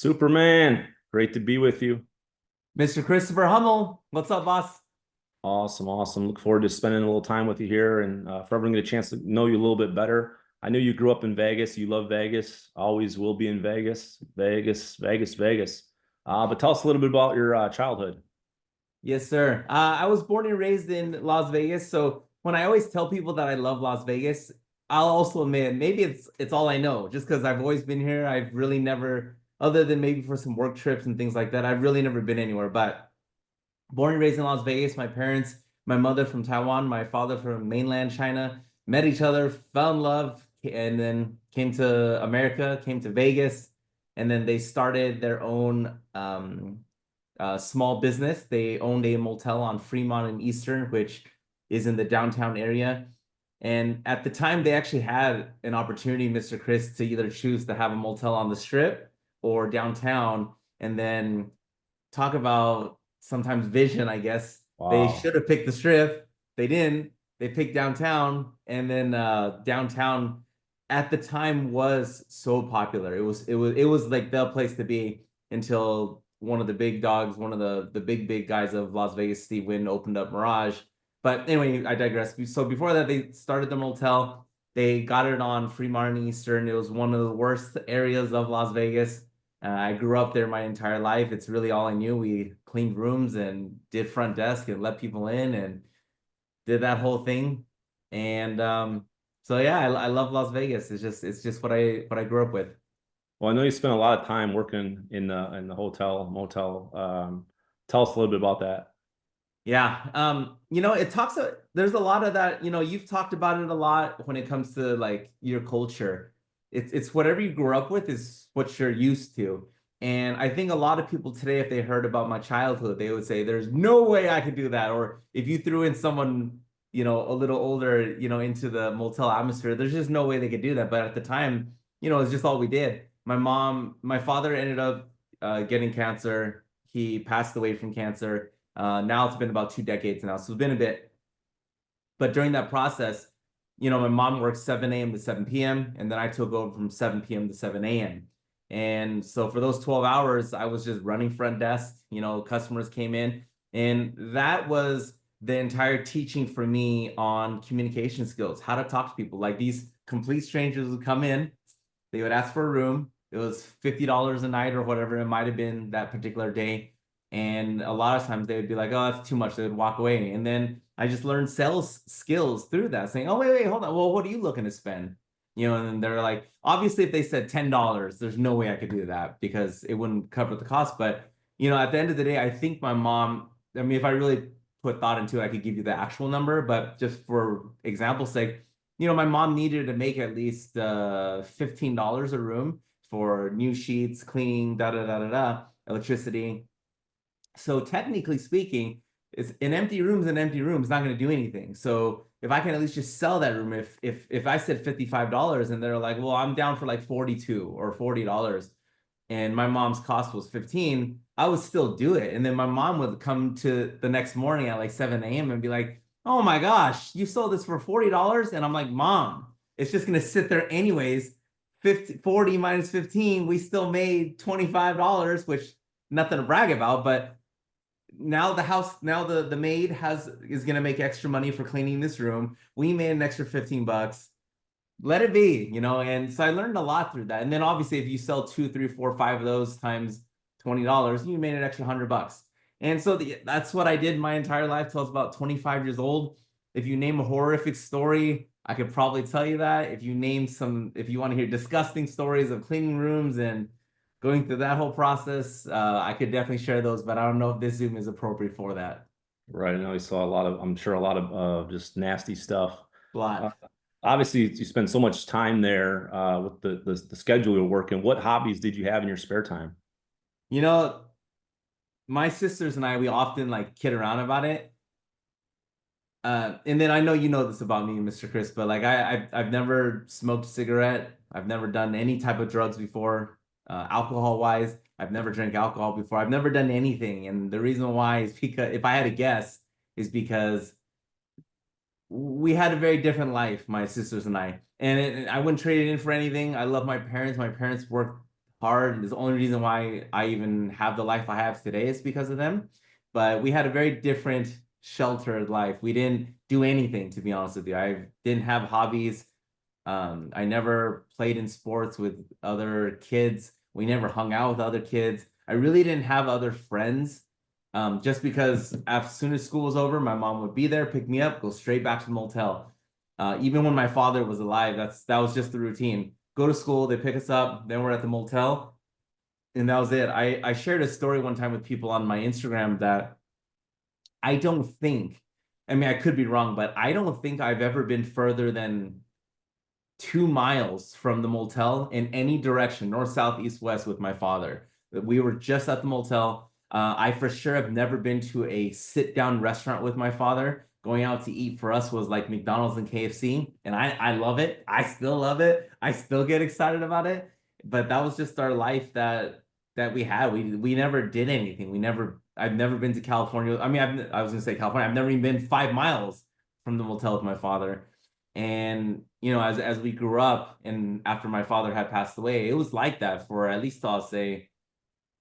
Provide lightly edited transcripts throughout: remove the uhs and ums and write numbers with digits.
Superman, great to be with you. Mr. Christopher Hummel, what's up, boss? Awesome, awesome. Look forward to spending a little time with you here and for everyone to get a chance to know you a little bit better. I know you grew up in Vegas. You love Vegas. Always will be in Vegas. Vegas, Vegas, Vegas. But tell us a little bit about your childhood. Yes, sir. I was born and raised in Las Vegas, so when I always tell people that I love Las Vegas, I'll also admit maybe it's all I know, just because I've always been here. I've really never, other than maybe for some work trips and things like that, I've really never been anywhere. But born and raised in Las Vegas, my parents, my mother from Taiwan, my father from mainland China, met each other, fell in love, and then came to America, came to Vegas, and then they started their own small business. They owned a motel on Fremont and Eastern, which is in the downtown area. And at the time, they actually had an opportunity, Mr. Chris, to either choose to have a motel on the strip or downtown. And then talk about sometimes vision, I guess. They Wow. should have picked the strip. They didn't. They picked downtown. And then downtown at the time was so popular. It was like the place to be until one of the big dogs, one of the big guys of Las Vegas, Steve Wynn, opened up Mirage. But anyway, I digress. So before that, they started the motel. They got it on Fremont and Eastern. It was one of the worst areas of Las Vegas. I grew up there my entire life. It's really all I knew. We cleaned rooms and did front desk and let people in and did that whole thing. And so yeah, I love Las Vegas. It's just what I grew up with. Well, I know you spent a lot of time working in the hotel, motel. Tell us a little bit about that. Yeah. It talks, there's a lot of that, you've talked about it a lot when it comes to like your culture. It's whatever you grew up with is what you're used to. And I think a lot of people today, if they heard about my childhood, they would say, there's no way I could do that. Or if you threw in someone, a little older, into the motel atmosphere, there's just no way they could do that. But at the time, it's just all we did. My father ended up getting cancer. He passed away from cancer. Now it's been about 2 decades now, so it's been a bit. But during that process, my mom worked 7 a.m. to 7 p.m. and then I took over from 7 p.m. to 7 a.m. And so for those 12 hours, I was just running front desk. Customers came in, and that was the entire teaching for me on communication skills, how to talk to people. Like these complete strangers would come in, they would ask for a room. It was $50 a night or whatever it might have been that particular day. And a lot of times they would be like, oh, that's too much. They would walk away. And then I just learned sales skills through that, saying, oh, wait, hold on. Well, what are you looking to spend? And they're like, obviously, if they said $10, there's no way I could do that because it wouldn't cover the cost. But, at the end of the day, I think my mom, I mean, if I really put thought into it, I could give you the actual number. But just for example's sake, my mom needed to make at least $15 a room for new sheets, cleaning, electricity. So technically speaking, it's an empty room is an empty room. It's not going to do anything. So if I can at least just sell that room, if I said $55 and they're like, well, I'm down for like 42 or $40, and my mom's cost was 15, I would still do it. And then my mom would come to the next morning at like 7 a.m. and be like, oh my gosh, you sold this for $40. And I'm like, Mom, it's just going to sit there anyways. 40 minus 15, we still made $25, which nothing to brag about, but now the maid is gonna make extra money for cleaning this room. We made an extra 15 bucks. Let it be, and so I learned a lot through that. And then obviously if you sell two, three, four, five of those times $20, you made an extra 100 bucks. And so that's what I did my entire life till I was about 25 years old. If you name a horrific story, I could probably tell you that. If you want to hear disgusting stories of cleaning rooms and going through that whole process, I could definitely share those, but I don't know if this Zoom is appropriate for that. Right. I know you saw a lot of, I'm sure a lot of just nasty stuff. A Uh, lot. Obviously, you spend so much time there with the schedule you're working. What hobbies did you have in your spare time? You know, my sisters and I, we often like kid around about it. And then I know you know this about me, Mr. Chris, but like I've never smoked a cigarette. I've never done any type of drugs before, alcohol wise. I've never drank alcohol before. I've never done anything. And the reason why is because if I had to guess, is because we had a very different life, my sisters and I. And I wouldn't trade it in for anything. I love my parents. My parents worked hard. And the only reason why I even have the life I have today is because of them. But we had a very different sheltered life. We didn't do anything, to be honest with you. I didn't have hobbies. I never played in sports with other kids. We never hung out with other kids. I really didn't have other friends. Just because as soon as school was over, my mom would be there, pick me up, go straight back to the motel. Even when my father was alive, that was just the routine. Go to school, they pick us up, then we're at the motel, and that was it. I shared a story one time with people on my Instagram that I don't think, I mean, I could be wrong, but I don't think I've ever been further than 2 miles from the motel in any direction, north, south, east, west, with my father. We were just at the motel. I for sure have never been to a sit-down restaurant with my father. Going out to eat for us was like McDonald's and KFC, and I love it. I still love it. I still get excited about it. But that was just our life that we had. We never did anything. I've never been to California. I mean, I was gonna say California. I've never even been 5 miles from the motel with my father. And as we grew up and after my father had passed away, it was like that for at least I'll say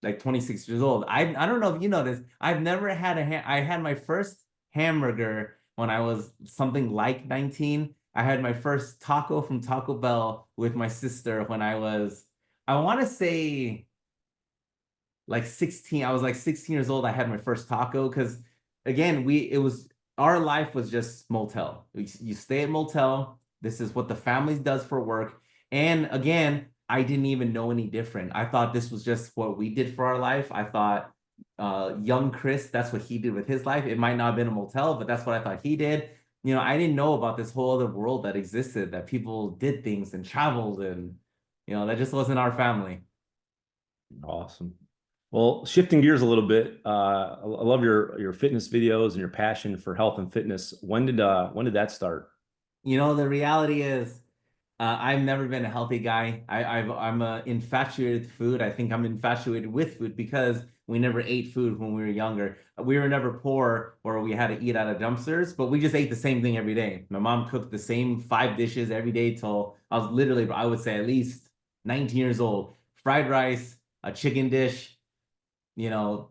like 26 years old. I don't know if you know this. I've never had I had my first hamburger when I was something like 19. I had my first taco from Taco Bell with my sister when I want to say like 16. I was like 16 years old. I had my first taco because again, our life was just motel. You stay at motel. This is what the family does for work. And again, I didn't even know any different. I thought this was just what we did for our life. I thought young Chris, that's what he did with his life. It might not have been a motel, but that's what I thought he did. I didn't know about this whole other world that existed, that people did things and traveled, and that just wasn't our family. Awesome. Well, shifting gears a little bit, I love your fitness videos and your passion for health and fitness. When did that start? The reality is, I've never been a healthy guy. I'm infatuated with food. I think I'm infatuated with food because we never ate food when we were younger. We were never poor or we had to eat out of dumpsters, but we just ate the same thing every day. My mom cooked the same 5 dishes every day till I was literally, I would say at least 19 years old. Fried rice, a chicken dish, you know,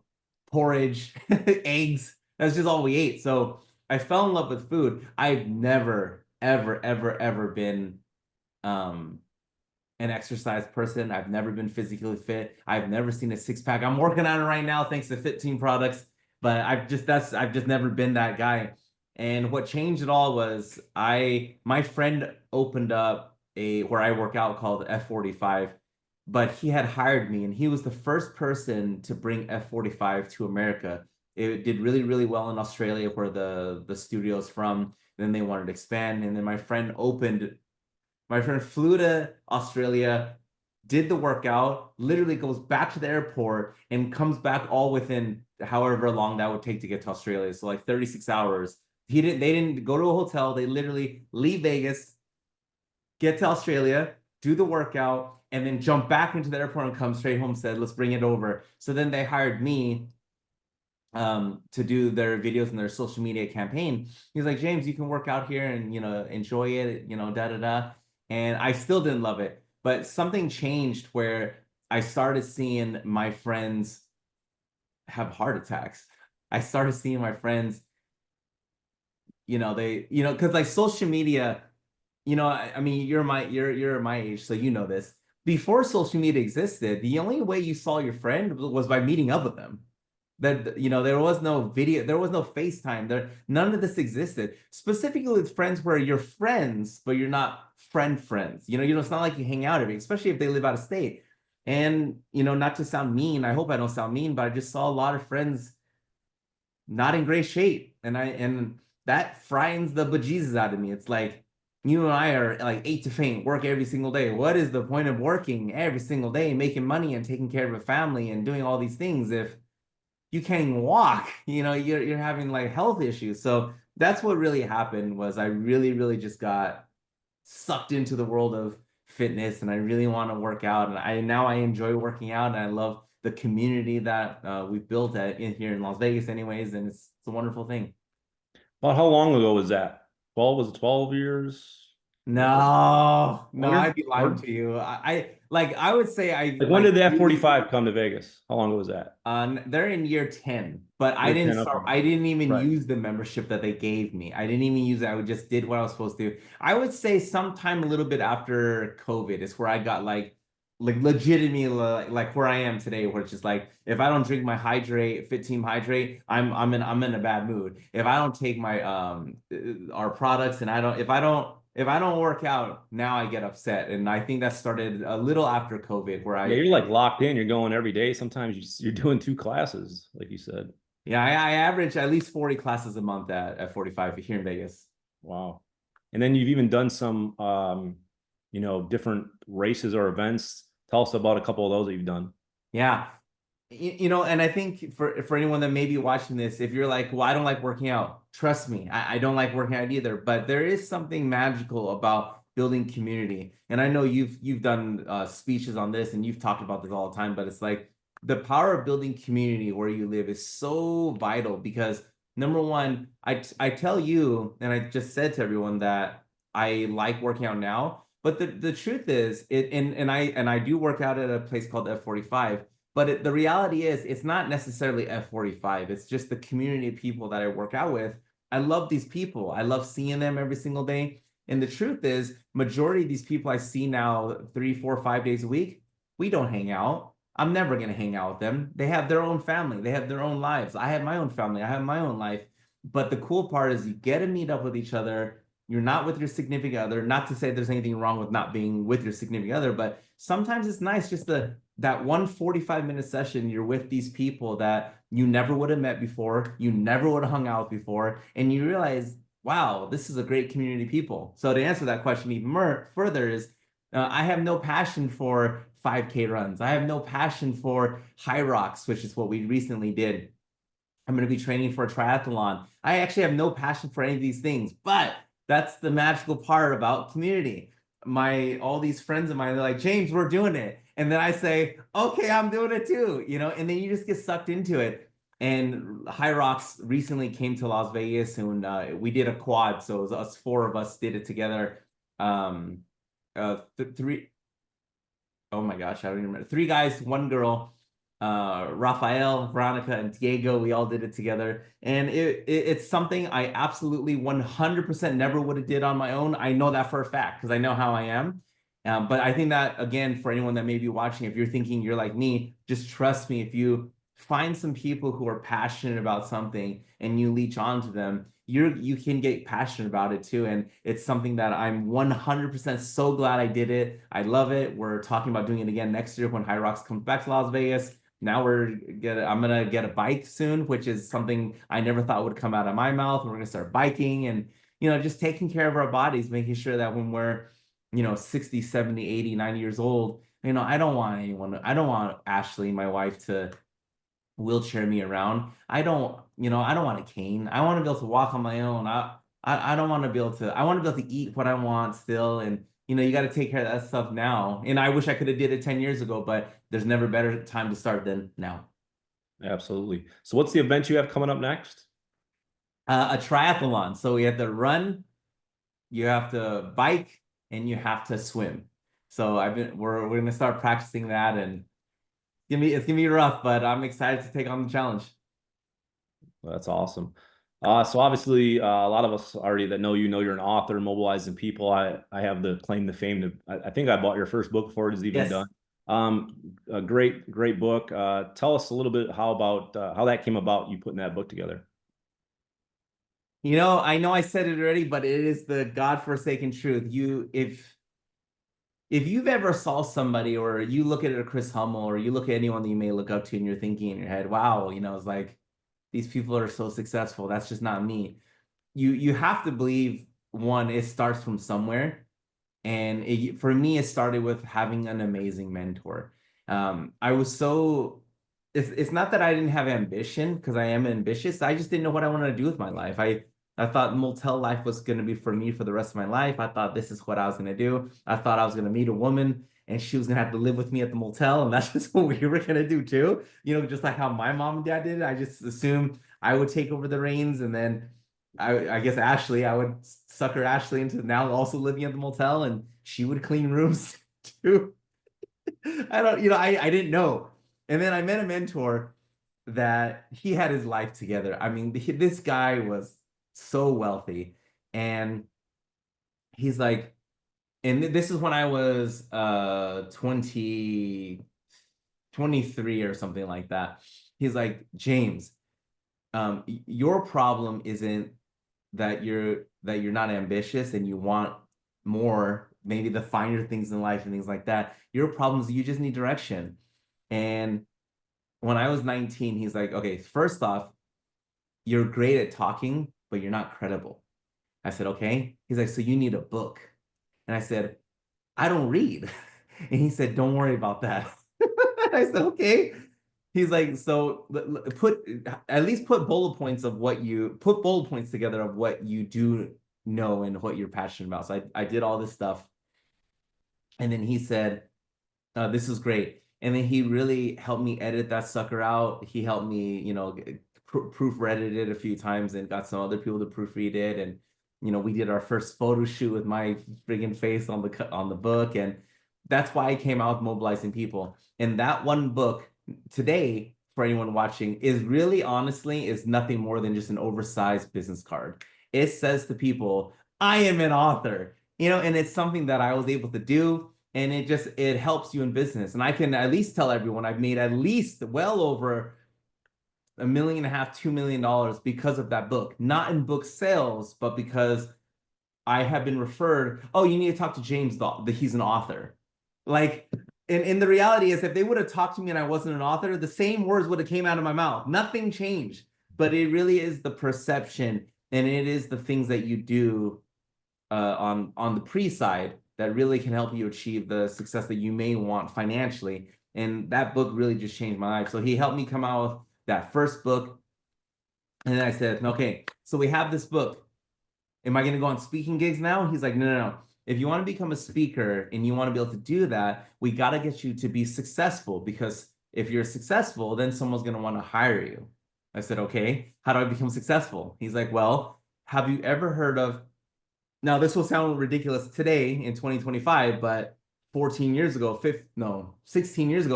porridge, eggs. That's just all we ate. So I fell in love with food. I've never, ever, ever, ever been um an exercise person. I've never been physically fit. I've never seen a six pack. I'm working on it right now thanks to FITTEAM products, but I've just never been that guy. And what changed it all was my friend opened up a where I work out called F45, but he had hired me and he was the first person to bring F45 to America. It did really, really well in Australia where the studio's from. Then they wanted to expand, and then my friend flew to Australia, did the workout, literally goes back to the airport and comes back all within however long that would take to get to Australia. So like 36 hours. They didn't go to a hotel. They literally leave Vegas, get to Australia, do the workout, and then jump back into the airport and come straight home, said, let's bring it over. So then they hired me to do their videos and their social media campaign. He's like, James, you can work out here and enjoy it, da da da. And I still didn't love it, but something changed where I started seeing my friends have heart attacks. I started seeing my friends, because like social media, I mean, you're my age, so you know this. Before social media existed, the only way you saw your friend was by meeting up with them. That there was no video, there was no FaceTime, none of this existed. Specifically with friends where you're friends, but you're not friends. It's not like you hang out every, especially if they live out of state. And not to sound mean, I hope I don't sound mean, but I just saw a lot of friends not in great shape, and that frightens the bejesus out of me. It's like you and I are like ate to faint, work every single day. What is the point of working every single day, making money and taking care of a family and doing all these things if you can't even walk? You're having like health issues. So that's what really happened. Was I really, really just got sucked into the world of fitness, and I really want to work out, and I enjoy working out, and I love the community that we've built here in Las Vegas anyways, and it's a wonderful thing. About how long ago was that? 12, was it 12 years? No, no, I'd Longer? be lying More? to you. I would say I Like when like did the really, F-45 come to Vegas? How long ago was that? they're in year 10, but I Year didn't 10, start, okay. I didn't even Right. use the membership that they gave me. I didn't even use it. I just did what I was supposed to. I would say sometime a little bit after COVID is where I got like legitimately like where I am today, where it's just like if I don't drink my hydrate, FITTEAM hydrate, I'm in a bad mood. If I don't take my our products and I don't if I don't work out, now I get upset. And I think that started a little after COVID, where Yeah, I you're like locked in. You're going every day. Sometimes you're doing two classes, like you said. yeah, I average at least 40 classes a month at 45 here in Vegas. Wow. And then you've even done some, different races or events. Tell us about a couple of those that you've done. Yeah. And I think for anyone that may be watching this, if you're like, well, I don't like working out, trust me, I don't like working out either. But there is something magical about building community. And I know you've done speeches on this and you've talked about this all the time, but it's like the power of building community where you live is so vital because number one, I tell you, and I just said to everyone that I like working out now. But the truth is, and I do work out at a place called F45. But the reality is, it's not necessarily F45. It's just the community of people that I work out with. I love these people. I love seeing them every single day. And the truth is, majority of these people I see now 3, 4, 5 days a week, we don't hang out. I'm never going to hang out with them. They have their own family. They have their own lives. I have my own family. I have my own life. But the cool part is you get to meet up with each other. You're not with your significant other. Not to say there's anything wrong with not being with your significant other, but sometimes it's nice just to that 1 45-minute session you're with these people that you never would have met before, you never would have hung out before, and you realize, wow, this is a great community of people. So to answer that question even more further is, I have no passion for 5K runs. I have no passion for high rocks, which is what we recently did. I'm going to be training for a triathlon. I actually have no passion for any of these things, but that's the magical part about community. My all these friends of mine, they're like, James, we're doing it. And then I say, okay, I'm doing it too, and then you just get sucked into it. And High Rocks recently came to Las Vegas and we did a quad. So it was us, four of us did it together. Um, three, oh my gosh, I don't even remember. Three guys, one girl, Rafael, Veronica, and Diego. We all did it together, and it's something I absolutely 100% never would have did on my own. I know that for a fact because I know how I am. But I think that again, for anyone that may be watching, if you're thinking you're like me, just trust me. If you find some people who are passionate about something and you leech onto them, you can get passionate about it too. And it's something that I'm 100% so glad I did it. I love it. We're talking about doing it again next year when High Rocks comes back to Las Vegas. Now I'm gonna get a bike soon, which is something I never thought would come out of my mouth. We're gonna start biking and just taking care of our bodies, making sure that when we're 60, 70, 80, 90 years old, I don't want Ashley, my wife, to wheelchair me around. I don't want a cane. I want to be able to walk on my own. I don't want to be able to, I want to be able to eat what I want still. And you got to take care of that stuff now. And I wish I could have did it 10 years ago, but there's never better time to start than now. Absolutely. So what's the event you have coming up next? A triathlon. So we have to run, you have to bike, and you have to swim. So we're gonna start practicing that, and it's gonna be rough, but I'm excited to take on the challenge. Well, that's awesome. So obviously, a lot of us already that know you're an author, mobilizing people. I have the claim to fame to. I think I bought your first book before it is even Yes. done. A great book. Tell us a little bit how that came about. You putting that book together. I know I said it already, but it is the godforsaken truth. If you've ever saw somebody or you look at a Chris Hummel or you look at anyone that you may look up to and you're thinking in your head, wow, it's like these people are so successful. That's just not me. You have to believe one, it starts from somewhere. And for me, it started with having an amazing mentor. I was so it's not that I didn't have ambition because I am ambitious. I just didn't know what I wanted to do with my life. I thought motel life was going to be for me for the rest of my life. I thought this is what I was going to do. I thought I was going to meet a woman and she was going to have to live with me at the motel. And that's just what we were going to do too. Just like how my mom and dad did it. I just assumed I would take over the reins. And then I guess Ashley, I would sucker Ashley into now also living at the motel, and she would clean rooms too. I don't, I didn't know. And then I met a mentor that he had his life together. I mean, this guy was so wealthy. And he's like, and this is when I was 23 or something like that. He's like, James, your problem isn't that you're not ambitious and you want more, maybe the finer things in life and things like that. Your problem is you just need direction. And when I was 19, he's like, okay, first off, you're great at talking, but you're not credible. I said, okay. He's like, so you need a book. And I said, I don't read. And he said, don't worry about that. I said, okay. He's like, so at least put bullet points together of what you do know and what you're passionate about. So I did all this stuff. And then he said, this is great. And then he really helped me edit that sucker out. He helped me, proofread it a few times and got some other people to proofread it. And, we did our first photo shoot with my friggin' face on the book. And that's why I came out with Mobilizing People. And that one book today, for anyone watching, is really honestly is nothing more than just an oversized business card. It says to people, I am an author, and it's something that I was able to do. And it helps you in business. And I can at least tell everyone I've made at least well over $1.5 million, $2 million because of that book. Not in book sales, but because I have been referred, oh, you need to talk to James, he's an author. Like, and the reality is, if they would have talked to me and I wasn't an author, the same words would have came out of my mouth. Nothing changed. But it really is the perception, and it is the things that you do on the pre-side that really can help you achieve the success that you may want financially. And that book really just changed my life. So he helped me come out with that first book. And then I said, okay, so we have this book. Am I going to go on speaking gigs now? He's like, no. If you want to become a speaker and you want to be able to do that, we got to get you to be successful, because if you're successful, then someone's going to want to hire you. I said, okay, how do I become successful? He's like, well, have you ever heard of, now this will sound ridiculous today in 2025, but 16 years ago,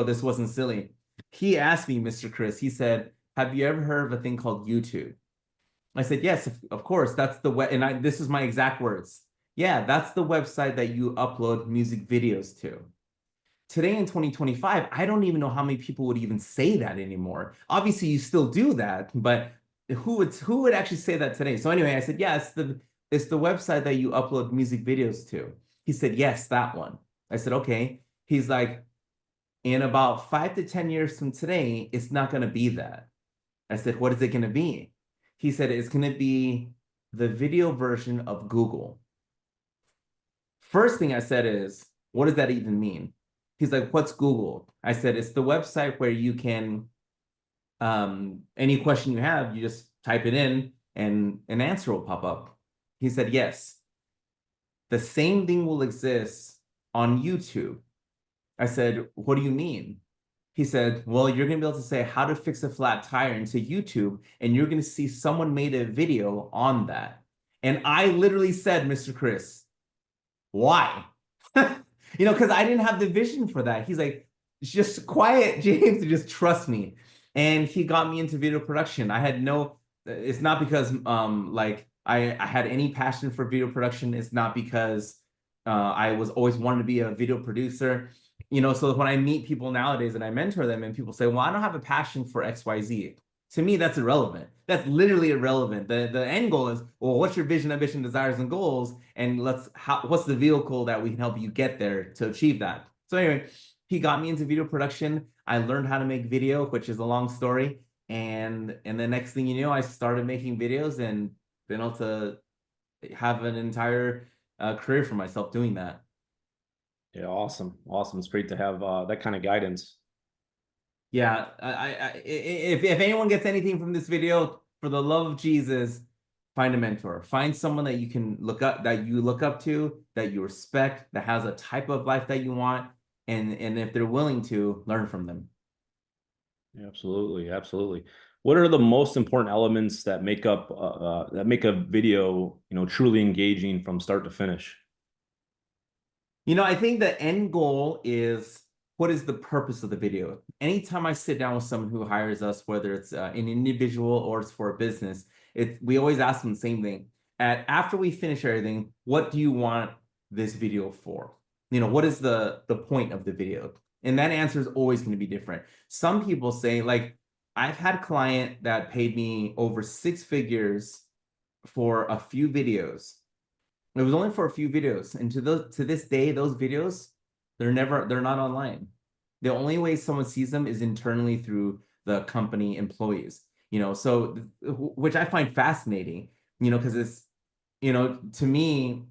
this wasn't silly. He asked me, Mr. Chris, he said, have you ever heard of a thing called YouTube? I said, yes, of course. That's the web. And this is my exact words. Yeah, that's the website that you upload music videos to. Today in 2025, I don't even know how many people would even say that anymore. Obviously, you still do that, but who would actually say that today? So anyway, I said, yeah, it's the website that you upload music videos to. He said, yes, that one. I said, okay. He's like, in about 5 to 10 years from today, it's not going to be that. I said, what is it going to be? He said, it's going to be the video version of Google. First thing I said is, what does that even mean? He's like, what's Google? I said, it's the website where you can, any question you have, you just type it in and an answer will pop up. He said, yes. The same thing will exist on YouTube. I said, what do you mean? He said, well, you're going to be able to say how to fix a flat tire into YouTube, and you're going to see someone made a video on that. And I literally said, Mr. Chris, why? Because I didn't have the vision for that. He's like, just quiet, James, and just trust me. And he got me into video production. It's not because I had any passion for video production. It's not because I was always wanted to be a video producer. So when I meet people nowadays and I mentor them and people say, well, I don't have a passion for XYZ. To me, that's irrelevant. That's literally irrelevant. The end goal is, well, what's your vision, ambition, desires, and goals? And what's the vehicle that we can help you get there to achieve that? So anyway, he got me into video production. I learned how to make video, which is a long story. And the next thing you know, I started making videos and been able to have an entire career for myself doing that. Yeah, awesome. It's great to have that kind of guidance. Yeah, if anyone gets anything from this video, for the love of Jesus, find a mentor. Find someone that you can look up to, that you respect, that has a type of life that you want, and if they're willing to, learn from them. Absolutely. What are the most important elements that make up that make a video, truly engaging from start to finish? I think the end goal is, what is the purpose of the video? Anytime I sit down with someone who hires us, whether it's an individual or it's for a business, we always ask them the same thing. After we finish everything, what do you want this video for? What is the point of the video? And that answer is always going to be different. Some people say, like, I've had a client that paid me over 6 figures for a few videos. It was only for a few videos, and to this day, those videos, they're not online. The only way someone sees them is internally through the company employees. So which I find fascinating. Because it's, to me,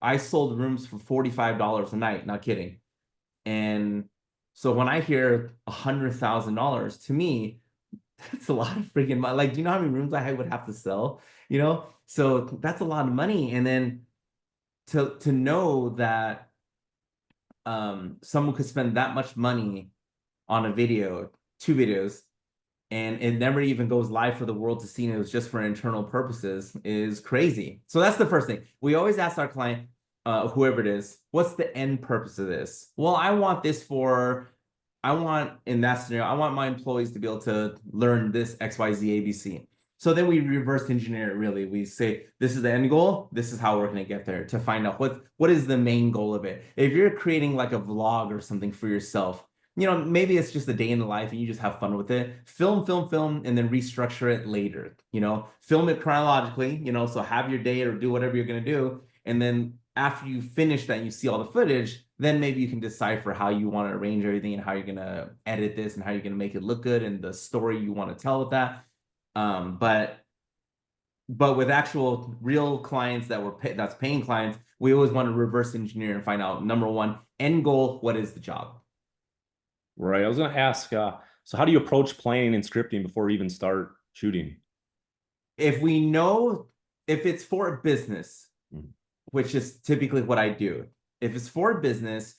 I sold rooms for $45 a night, not kidding. And so when I hear $100,000, to me, that's a lot of freaking money. Like, do you know how many rooms I would have to sell? So that's a lot of money. And then to know that someone could spend that much money on a video, 2 videos, and it never even goes live for the world to see, and it was just for internal purposes, is crazy. So that's the first thing. We always ask our client, whoever it is, what's the end purpose of this? Well, in that scenario, I want my employees to be able to learn this XYZ ABC. So then we reverse engineer it, really. We say, this is the end goal. This is how we're going to get there, to find out what is the main goal of it. If you're creating like a vlog or something for yourself, maybe it's just a day in the life and you just have fun with it. Film, and then restructure it later. Film it chronologically, so have your day or do whatever you're going to do. And then after you finish that and you see all the footage, then maybe you can decipher how you want to arrange everything and how you're going to edit this and how you're going to make it look good and the story you want to tell with that. But with actual real clients that's paying clients, we always want to reverse engineer and find out, number one, end goal, what is the job? Right. I was going to ask, so how do you approach planning and scripting before you even start shooting? If it's for a business, which is typically what I do, if it's for a business,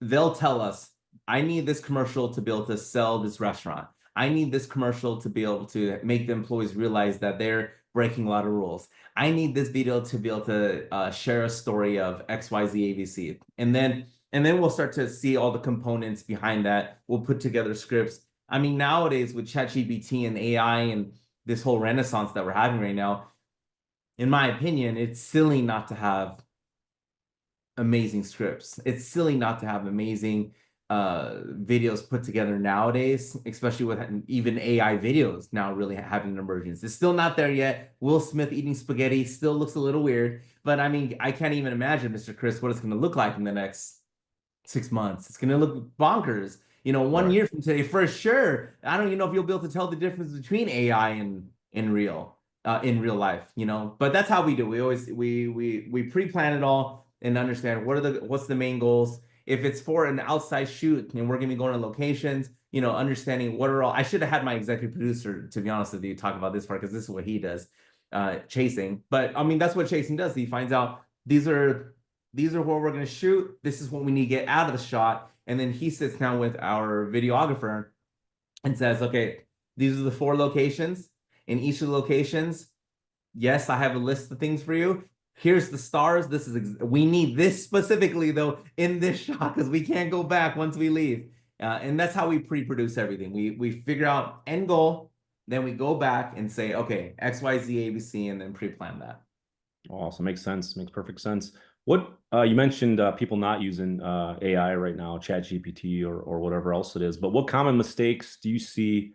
they'll tell us, I need this commercial to be able to sell this restaurant. I need this commercial to be able to make the employees realize that they're breaking a lot of rules. I need this video to be able to share a story of XYZ ABC. And then we'll start to see all the components behind that. We'll put together scripts. I mean, nowadays with ChatGPT and AI and this whole renaissance that we're having right now, in my opinion, it's silly not to have amazing scripts. It's silly not to have amazing videos put together nowadays, especially with even AI videos now really having an emergence. It's still not there yet. Will Smith eating spaghetti still looks a little weird, but I mean, I can't even imagine, Mr. Chris, what it's going to look like in the next 6 months. It's going to look bonkers. 1 year from today, for sure. I don't even know if you'll be able to tell the difference between AI and in real life, But that's how we do. We always we pre-plan it all and understand what's the main goals. If it's for an outside shoot and we're gonna be going to locations, understanding I should have had my executive producer, to be honest with you, talk about this part, because this is what he does, chasing. But I mean, that's what chasing does. He finds out these are what we're gonna shoot. This is what we need to get out of the shot. And then he sits down with our videographer and says, okay, these are the 4 locations. In each of the locations, yes, I have a list of things for you. Here's the stars. We need this specifically, though, in this shot, because we can't go back once we leave. And that's how we pre-produce everything. We figure out end goal, then we go back and say, okay, X, Y, Z, A, B, C, and then pre-plan that. Awesome. Makes sense. Makes perfect sense. What you mentioned people not using AI right now, ChatGPT or whatever else it is, but what common mistakes do you see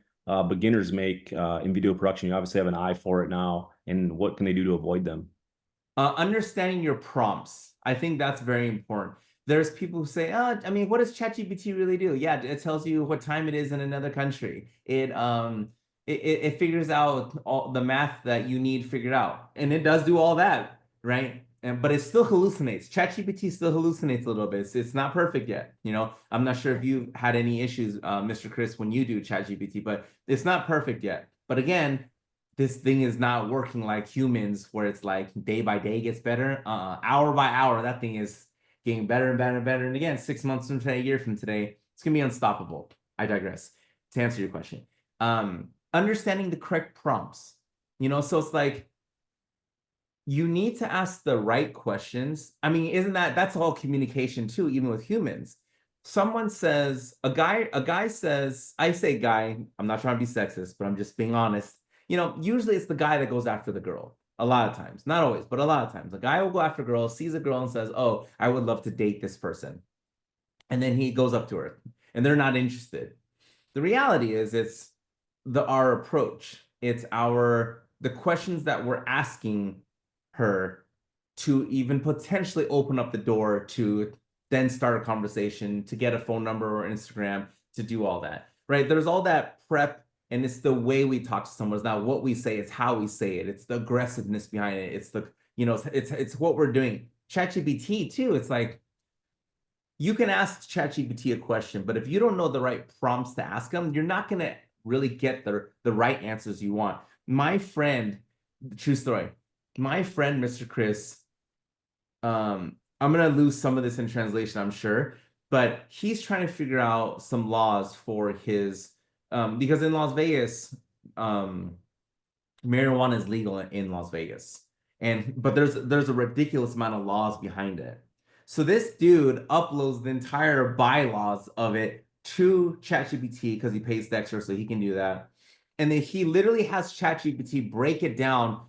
beginners make in video production? You obviously have an eye for it now, and what can they do to avoid them? Understanding your prompts. I think that's very important. There's people who say, I mean, what does ChatGPT really do? Yeah, it tells you what time it is in another country. It figures out all the math that you need figured out. And it does do all that, right? But it still hallucinates. ChatGPT still hallucinates a little bit. It's not perfect yet. I'm not sure if you've had any issues, Mr. Chris, when you do ChatGPT, but it's not perfect yet. But again, this thing is not working like humans, where it's like day by day gets better. Hour by hour, that thing is getting better and better and better. And again, 6 months from today, a year from today, it's gonna be unstoppable. I digress. To answer your question, understanding the correct prompts. So it's like you need to ask the right questions. I mean, isn't that's all communication too, even with humans. Someone says, a guy says, I say guy, I'm not trying to be sexist, but I'm just being honest. Usually it's the guy that goes after the girl. A lot of times, not always, but a lot of times, a guy will go after a girl, sees a girl and says, oh, I would love to date this person. And then he goes up to her and they're not interested. The reality is it's our approach. It's the questions that we're asking her to even potentially open up the door to then start a conversation, to get a phone number or Instagram, to do all that, right? There's all that prep, and it's the way we talk to someone. It's not what we say, it's how we say it. It's the aggressiveness behind it. It's it's what we're doing. ChatGPT too, it's like, you can ask ChatGPT a question, but if you don't know the right prompts to ask them, you're not going to really get the right answers you want. My friend, true story, my friend, Mr. Chris, I'm going to lose some of this in translation, I'm sure, but he's trying to figure out some laws for his, because in Las Vegas, marijuana is legal in Las Vegas. But there's a ridiculous amount of laws behind it. So this dude uploads the entire bylaws of it to ChatGPT because he pays the extra, so he can do that. And then he literally has ChatGPT break it down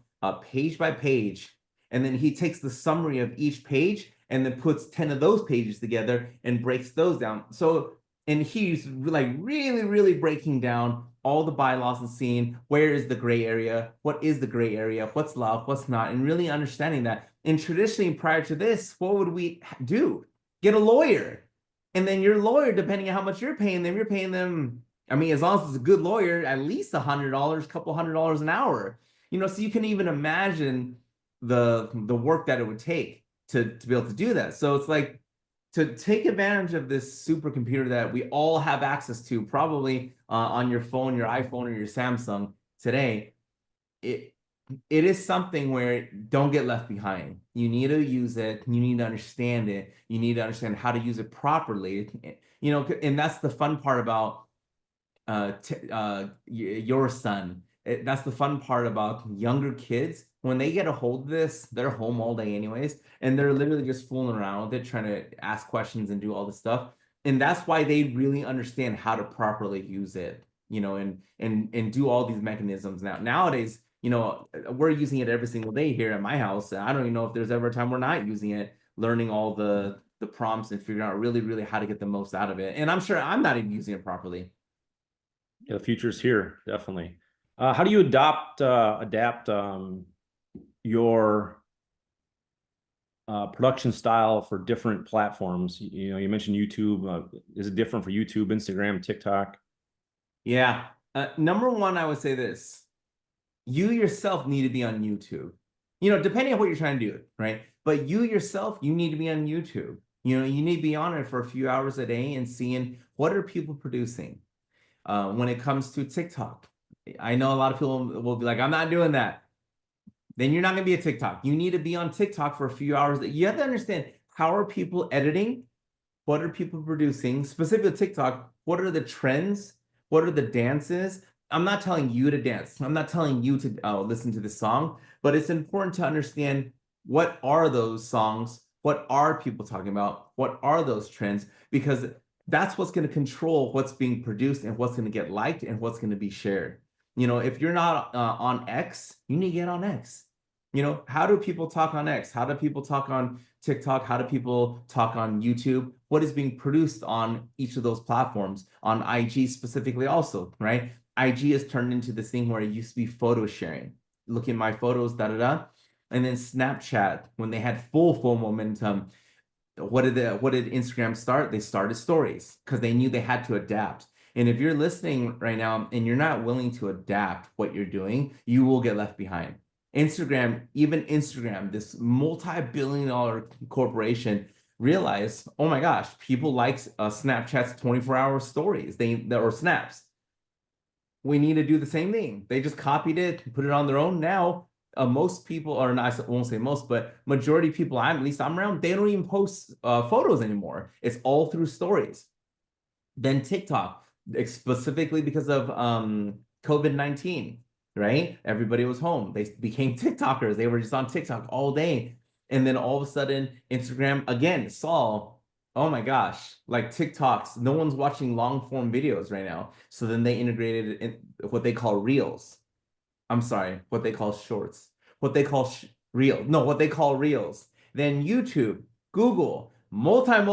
page by page. And then he takes the summary of each page and then puts 10 of those pages together and breaks those down. So, and he's like really, really breaking down all the bylaws and seeing where is the gray area, what is the gray area, what's allowed, what's not, and really understanding that. And traditionally, prior to this, what would we do? Get a lawyer. And then your lawyer, depending on how much you're paying them, I mean, as long as it's a good lawyer, at least $100, couple $100 an hour. So you can even imagine the work that it would take to be able to do that. So it's like, to take advantage of this supercomputer that we all have access to, probably on your phone, your iPhone, or your Samsung today, it is something where don't get left behind. You need to use it. You need to understand it. You need to understand how to use it properly. And that's the fun part about your son. That's the fun part about younger kids. When they get a hold of this, they're home all day anyways, and they're literally just fooling around with it, trying to ask questions and do all this stuff. And that's why they really understand how to properly use it, and do all these mechanisms. Nowadays, we're using it every single day here at my house. I don't even know if there's ever a time we're not using it, learning all the prompts and figuring out really, really how to get the most out of it. And I'm sure I'm not even using it properly. Yeah, the future's here, definitely. How do you adapt your production style for different platforms? You mentioned YouTube. Is it different for YouTube, Instagram, TikTok? Yeah. Number one, I would say this. You yourself need to be on YouTube. Depending on what you're trying to do, right? But you yourself, you need to be on YouTube. You need to be on it for a few hours a day and seeing what are people producing. When it comes to TikTok, I know a lot of people will be like, I'm not doing that. Then you're not going to be a TikTok. You need to be on TikTok for a few hours. You have to understand, how are people editing? What are people producing? Specifically TikTok, what are the trends? What are the dances? I'm not telling you to dance. I'm not telling you to listen to the song, but it's important to understand, what are those songs? What are people talking about? What are those trends? Because that's what's going to control what's being produced and what's going to get liked and what's going to be shared. If you're not on X, you need to get on X. How do people talk on X? How do people talk on TikTok? How do people talk on YouTube? What is being produced on each of those platforms? On IG specifically also, right? IG has turned into this thing where it used to be photo sharing. Look at my photos, da-da-da. And then Snapchat, when they had full momentum, what did Instagram start? They started stories because they knew they had to adapt. And if you're listening right now and you're not willing to adapt what you're doing, you will get left behind. Even Instagram, this multi-billion-dollar corporation, realized, oh my gosh, people like Snapchat's 24-hour stories, or snaps. We need to do the same thing. They just copied it, put it on their own. Now, most people, or not, I won't say most, but majority of people, at least I'm around, they don't even post photos anymore. It's all through stories. Then TikTok, specifically because of COVID-19, right? Everybody was home. They became TikTokers. They were just on TikTok all day. And then all of a sudden, Instagram again saw, oh my gosh, like TikToks, no one's watching long form videos right now. So then they integrated in what they call reels. I'm sorry, what they call shorts, what they call what they call reels. Then YouTube, Google, multi-billion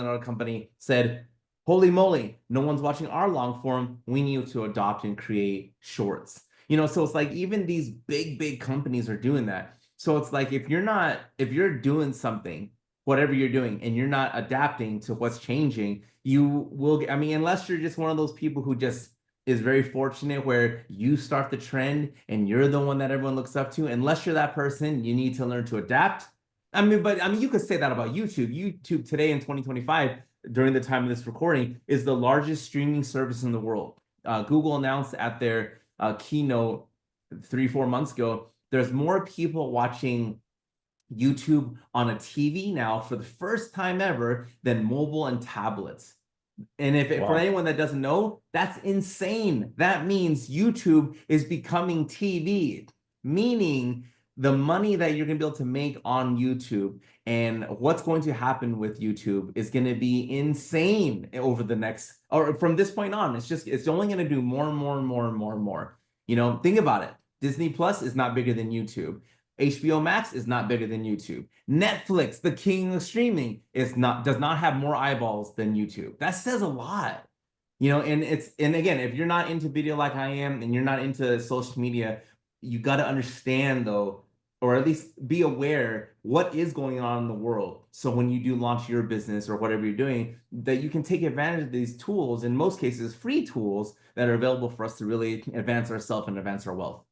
dollar company said, holy moly, no one's watching our long form. We need to adopt and create shorts. So it's like even these big companies are doing that. So it's like if you're doing something, whatever you're doing, and you're not adapting to what's changing, you will, I mean, unless you're just one of those people who just is very fortunate where you start the trend and you're the one that everyone looks up to. Unless you're that person, you need to learn to adapt. But you could say that about YouTube. YouTube today in 2025, during the time of this recording, is the largest streaming service in the world. Google announced at their keynote 3-4 months ago, there's more people watching YouTube on a TV now for the first time ever than mobile and tablets. And for anyone that doesn't know, that's insane. That means YouTube is becoming TV, meaning the money that you're going to be able to make on YouTube and what's going to happen with YouTube is going to be insane over the next, or from this point on. It's only going to do more and more and more and more and more. Think about it. Disney Plus is not bigger than YouTube. HBO Max is not bigger than YouTube. Netflix, the king of streaming, does not have more eyeballs than YouTube. That says a lot. And again, if you're not into video like I am and you're not into social media, you got to understand though, or at least be aware what is going on in the world. So when you do launch your business or whatever you're doing, that you can take advantage of these tools, in most cases, free tools that are available for us to really advance ourselves and advance our wealth.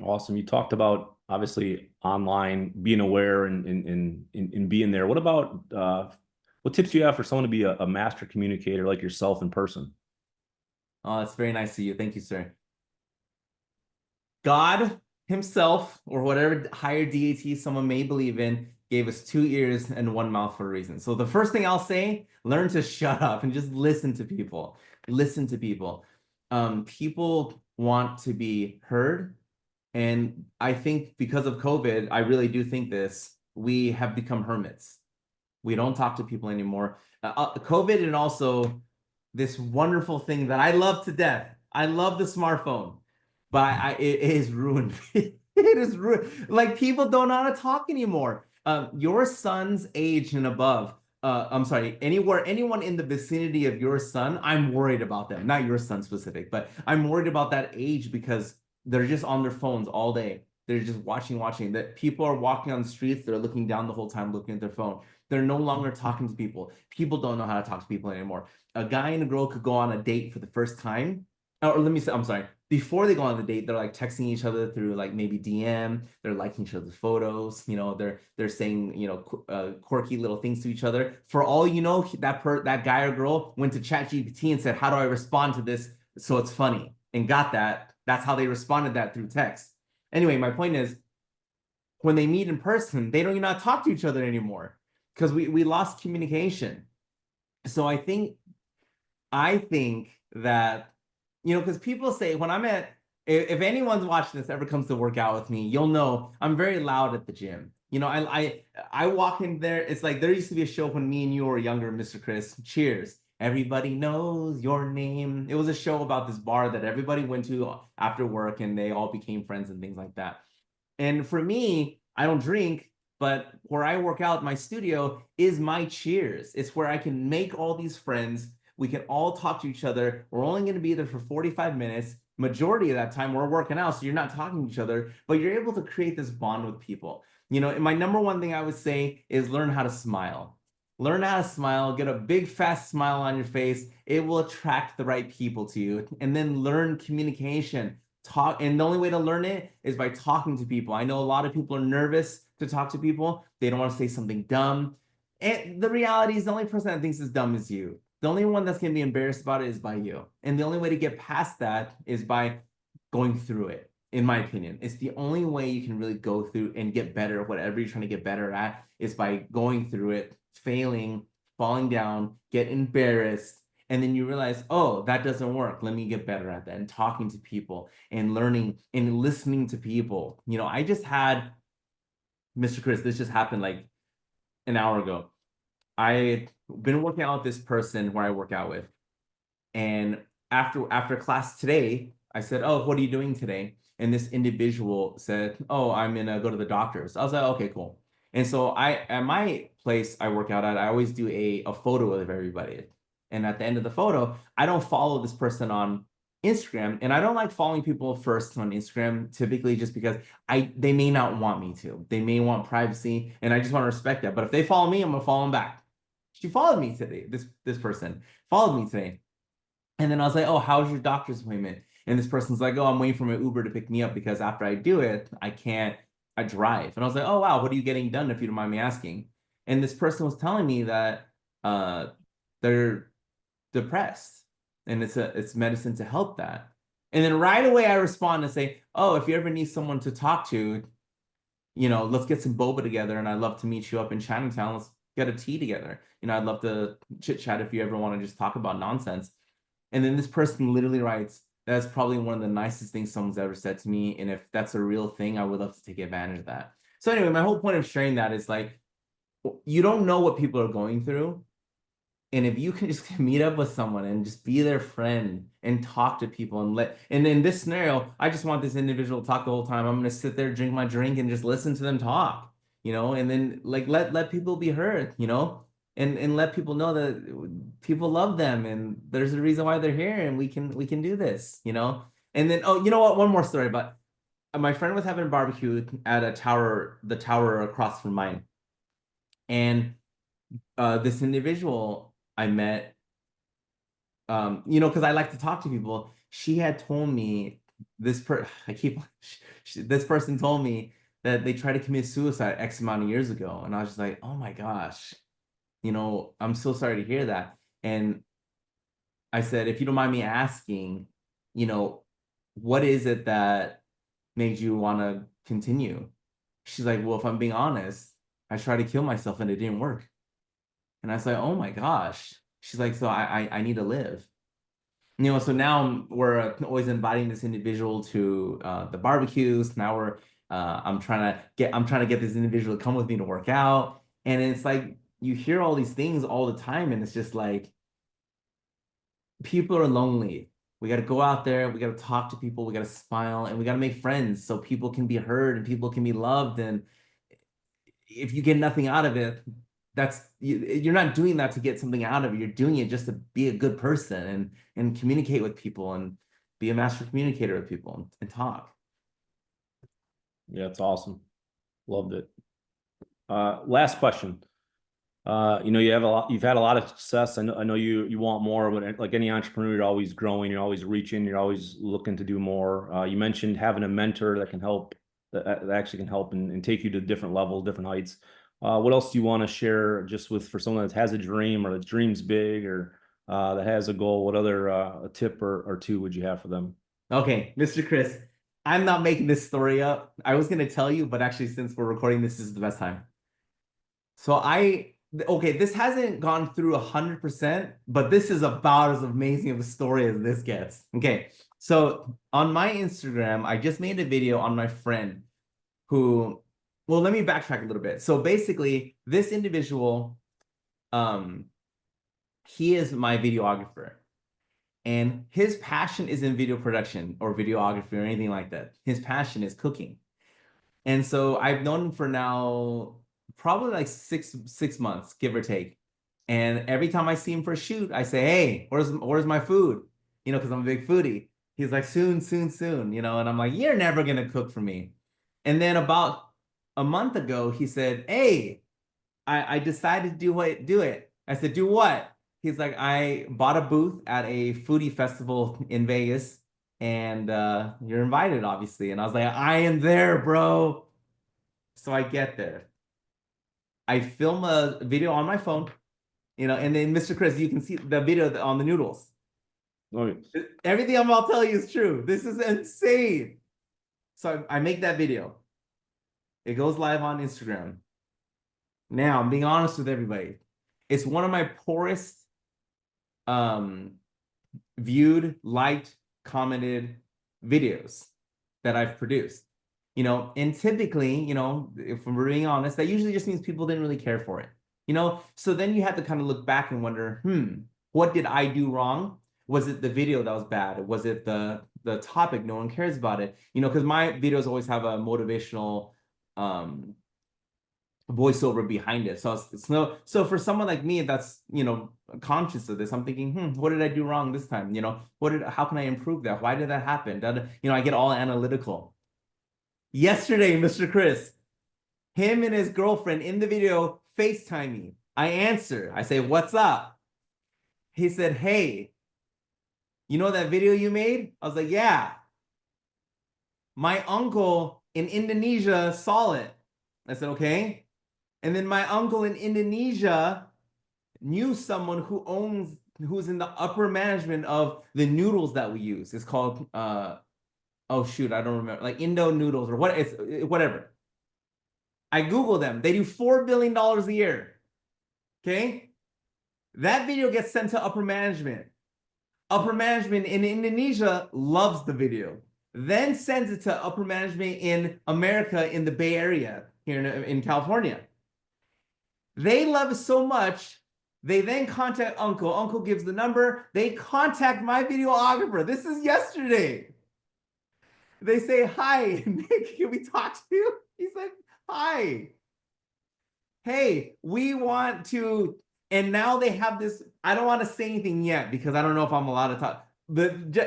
Awesome. You talked about obviously online, being aware and being there. What about what tips do you have for someone to be a master communicator like yourself in person? Oh, that's very nice of you. Thank you, sir. God himself, or whatever higher deity someone may believe in, gave us 2 ears and 1 mouth for a reason. So the first thing I'll say, learn to shut up and just listen to people. Listen to people. People want to be heard. And I think because of COVID, I really do think this, we have become hermits. We don't talk to people anymore. COVID, and also this wonderful thing that I love to death. I love the smartphone, but it is ruined. It is ruined. Like, people don't know how to talk anymore. Your son's age and above, I'm sorry, anyone in the vicinity of your son, I'm worried about them. Not your son specific, but I'm worried about that age because they're just on their phones all day. They're just watching. That people are walking on the streets. They're looking down the whole time, looking at their phone. They're no longer talking to people. People don't know how to talk to people anymore. A guy and a girl could go on a date for the first time. Or let me say, I'm sorry. Before they go on the date, they're like texting each other through like maybe DM. They're liking each other's photos. They're saying quirky little things to each other. For all you know, that guy or girl went to ChatGPT and said, "How do I respond to this so it's funny?" and got that. That's how they responded that through text. Anyway, my point is, when they meet in person, they don't even know how to talk to each other anymore because we lost communication. So I think that, because people say when if anyone's watching this ever comes to work out with me, you'll know I'm very loud at the gym. I walk in there. It's like there used to be a show when me and you were younger, Mr. Chris. Cheers. Everybody knows your name. It was a show about this bar that everybody went to after work and they all became friends and things like that. And for me, I don't drink, but where I work out, my studio is my Cheers. It's where I can make all these friends. We can all talk to each other. We're only going to be there for 45 minutes. Majority of that time we're working out, so you're not talking to each other, but you're able to create this bond with people. And my number one thing I would say is learn how to smile. Learn how to smile, get a big, fast smile on your face. It will attract the right people to you. And then learn communication. And the only way to learn it is by talking to people. I know a lot of people are nervous to talk to people. They don't want to say something dumb. And the reality is the only person that thinks is dumb is you. The only one that's going to be embarrassed about it is by you. And the only way to get past that is by going through it. In my opinion, it's the only way you can really go through and get better at whatever you're trying to get better at is by going through it, failing, falling down, get embarrassed, And then you realize, oh, that doesn't work. Let me get better at that. And talking to people and learning and listening to people. You know, I just had, Mr. Chris, this just happened like an hour ago. I've been working out with this person where I work out with. And after class today, I said, oh, what are you doing today? And this individual said, oh, I'm gonna go to the doctor's. I was like, okay, cool. And so at my place I work out at, I always do a photo of everybody. And at the end of the photo, I don't follow this person on Instagram. And I don't like following people first on Instagram, typically just because they may not want me to. They may want privacy, and I just want to respect that. But if they follow me, I'm gonna follow them back. She followed me today. This person followed me today. And then I was like, oh, how's your doctor's appointment? And this person's like, oh, I'm waiting for my Uber to pick me up because after I do it, I drive. And I was like, oh, wow, what are you getting done if you don't mind me asking? And this person was telling me that they're depressed and it's medicine to help that. And then right away I respond and say, oh, if you ever need someone to talk to, you know, let's get some boba together and I'd love to meet you up in Chinatown. Let's get a tea together. You know, I'd love to chit chat if you ever want to just talk about nonsense. And then this person literally writes, that's probably one of the nicest things someone's ever said to me. And if that's a real thing, I would love to take advantage of that. So anyway, my whole point of sharing that is like, you don't know what people are going through. And if you can just meet up with someone and just be their friend and talk to people and in this scenario, I just want this individual to talk the whole time. I'm going to sit there, drink my drink and just listen to them talk, you know, and then like, let people be heard, you know, and let people know that people love them and there's a reason why they're here and we can do this, you know? And then, oh, you know what? One more story, but my friend was having a barbecue at the tower across from mine. And this individual I met, you know, because I like to talk to people. She had told me this person told me that they tried to commit suicide X amount of years ago, and I was just like, oh my gosh, you know, I'm so sorry to hear that. And I said, if you don't mind me asking, you know, what is it that made you want to continue? She's like, well, if I'm being honest, I tried to kill myself and it didn't work. And I was like, oh my gosh. She's like, so I need to live. You know, so now we're always inviting this individual to the barbecues. Now I'm trying to get this individual to come with me to work out. And it's like, you hear all these things all the time. And it's just like, people are lonely. We got to go out there. We got to talk to people. We got to smile and we got to make friends so people can be heard and people can be loved. And if you get nothing out of it, you're not doing that to get something out of it. You're doing it just to be a good person and communicate with people and be a master communicator with people and talk. Yeah, it's awesome. Loved it. Last question. You know, you've had a lot of success. I know you want more, but like any entrepreneur, you're always growing, you're always reaching, you're always looking to do more. You mentioned having a mentor that can help, that actually can help and take you to different levels, different heights. What else do you want to share just for someone that has a dream or that dreams big or that has a goal? What other a tip or two would you have for them? Okay, Mr. Chris, I'm not making this story up. I was going to tell you, but actually, since we're recording, this is the best time. So okay, this hasn't gone through 100%, but this is about as amazing of a story as this gets. Okay, so on my Instagram, I just made a video on my friend who, well, let me backtrack a little bit. So basically, this individual, he is my videographer. And his passion is in video production or videography or anything like that. His passion is cooking. And so I've known him for now probably like six months, give or take. And every time I see him for a shoot, I say, hey, where's my food? You know, because I'm a big foodie. He's like, soon, soon, soon, you know, and I'm like, you're never gonna cook for me. And then about a month ago, he said, hey, I decided to do it. I said, do what? He's like, I bought a booth at a foodie festival in Vegas, and you're invited, obviously. And I was like, I am there, bro. So I get there. I film a video on my phone, you know, and then Mr. Chris, you can see the video on the noodles. Okay. Everything I'm about to tell you is true. This is insane. So I make that video. It goes live on Instagram. Now, I'm being honest with everybody. It's one of my poorest viewed, liked, commented videos that I've produced. And typically, if we're being honest, that usually just means people didn't really care for it. So then you have to kind of look back and wonder, what did I do wrong? Was it the video that was bad? Was it the topic? No one cares about it. Because my videos always have a motivational voiceover behind it. So for someone like me that's conscious of this, I'm thinking, what did I do wrong this time? How can I improve that? Why did that happen? I get all analytical. Yesterday, Mr. Chris, him and his girlfriend in the video FaceTime me. I answer. I say, "What's up?" He said, "Hey, you know that video you made?" I was like, "Yeah. My uncle in Indonesia saw it." I said, "Okay." And then my uncle in Indonesia knew someone who's in the upper management of the noodles that we use. It's called oh shoot, I don't remember, like Indo noodles or whatever. I Google them. They do $4 billion a year. Okay. That video gets sent to upper management. Upper management in Indonesia loves the video, then sends it to upper management in America, in the Bay Area, here in California. They love it so much, they then contact Uncle. Uncle gives the number. They contact my videographer. This is yesterday. They say, "Hi, Nick, can we talk to you?" He said, "Hi. Hey, we want to," and now they have this. I don't want to say anything yet because I don't know if I'm allowed to talk.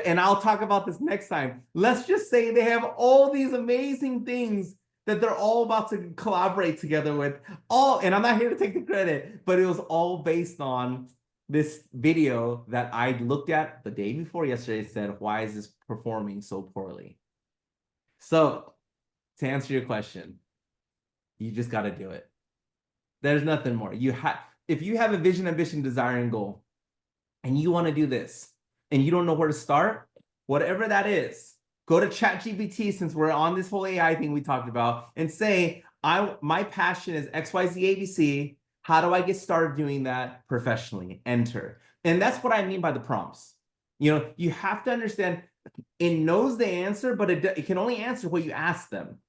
And I'll talk about this next time. Let's just say they have all these amazing things that they're all about to collaborate together with. And I'm not here to take the credit, but it was all based on this video that I looked at the day before yesterday. Said, "Why is this performing so poorly?" So, to answer your question, you just got to do it. There's nothing more. If you have a vision, ambition, desire, and goal, and you want to do this, and you don't know where to start, whatever that is, go to ChatGPT, since we're on this whole AI thing we talked about, and say, my passion is XYZ ABC. How do I get started doing that professionally? Enter. And that's what I mean by the prompts. You have to understand it knows the answer, but it can only answer what you ask them,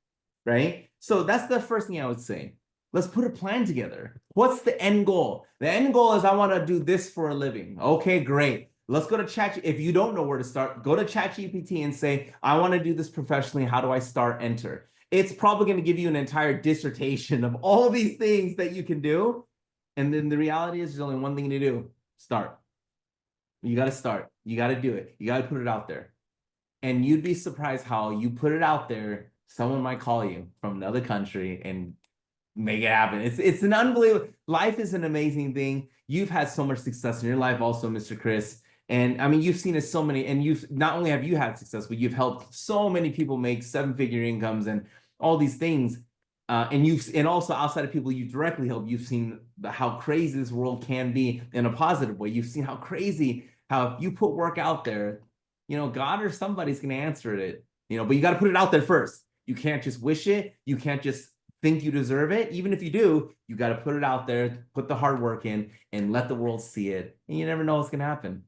right? So that's the first thing I would say. Let's put a plan together. What's the end goal? The end goal is I want to do this for a living. Okay, great. Let's go to Chat. If you don't know where to start, go to ChatGPT and say, "I want to do this professionally. How do I start?" Enter. It's probably going to give you an entire dissertation of all these things that you can do. And then the reality is there's only one thing to do. Start. You got to start. You got to do it. You got to put it out there. And you'd be surprised how you put it out there, someone might call you from another country and make it happen. It's an unbelievable, life is an amazing thing. You've had so much success in your life also, Mr. Chris. And I mean, you've seen it so many, and not only have you had success, but you've helped so many people make 7-figure incomes and all these things. And also outside of people you directly helped, you've seen how crazy this world can be in a positive way. You've seen how if you put work out there, God or somebody's going to answer it, but you got to put it out there first. You can't just wish it. You can't just think you deserve it. Even if you do, you got to put it out there, put the hard work in, and let the world see it. And you never know what's going to happen.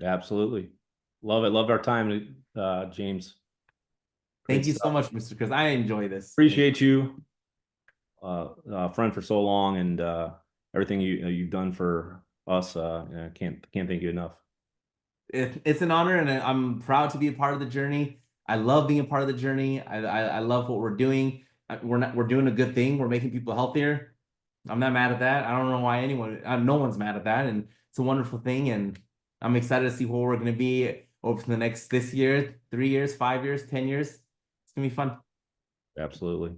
Absolutely. Love it. Loved our time, James. Thank you so much, Mr. Chris. I enjoy this. Appreciate you, friend for so long, and everything you've done for us. Can't thank you enough. It's an honor, and I'm proud to be a part of the journey. I love being a part of the journey. I love what we're doing. We're doing a good thing. We're making people healthier. I'm not mad at that. I don't know why no one's mad at that, and it's a wonderful thing. And I'm excited to see where we're going to be over this year, 3 years, 5 years, 10 years. It's gonna be fun. Absolutely.